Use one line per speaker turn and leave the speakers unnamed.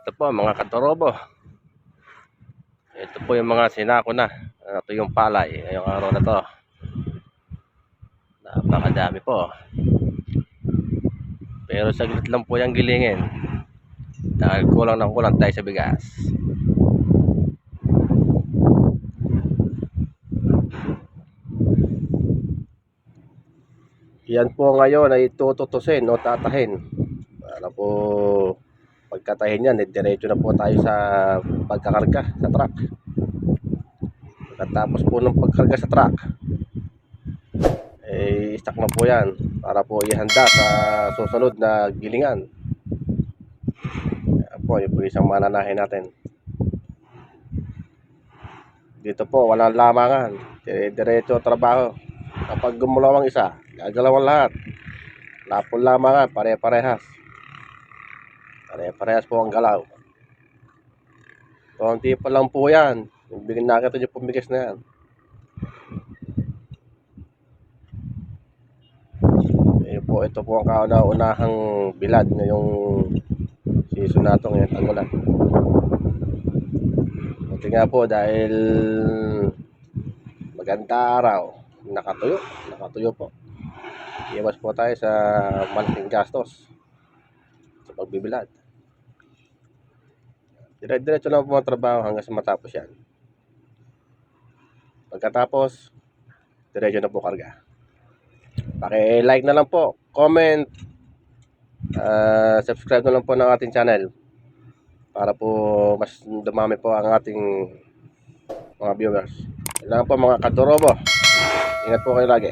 Ito po mga katorobo. Ito po yung mga sinako na. Ito yung palay. Ngayong araw na to. Napakadami po. Pero saglit lang po yung gilingin. Dahil kulang na kulang tayo sa bigas. Yan po ngayon ay tututusin o tatahin. Para po pagkatahin yan, diretso na po tayo sa pagkakarga sa truck. Pagkatapos po ng pagkarga sa truck, i-stack na po yan para po ihanda sa susunod na gilingan. Yan po, yung po isang mananahin natin. Dito po, walang lamangan. Diretso trabaho. Kapag gumulaw ang isa, gagalaw ang lahat. Wala po lamangan, pare-parehas. Pare-parehas po ang galaw. Konti pa lang po yan. Bigyan nakita nyo pumigas na yan. Ito po ang kauna-unahang bilad ngayong season nato ngayon, tagulan. Buti nga po dahil maganda araw, nakatuyo po. Iwas po tayo sa malaking gastos sa pagbibilad. Diretso lang po ang trabaho hanggang sa matapos yan. Pagkatapos, diretso na po karga. Paki-like na lang po, comment, subscribe na lang po ng ating channel para po mas dumami po ang ating mga viewers. Kailangan po mga katorobo, ingat po kayo lagi.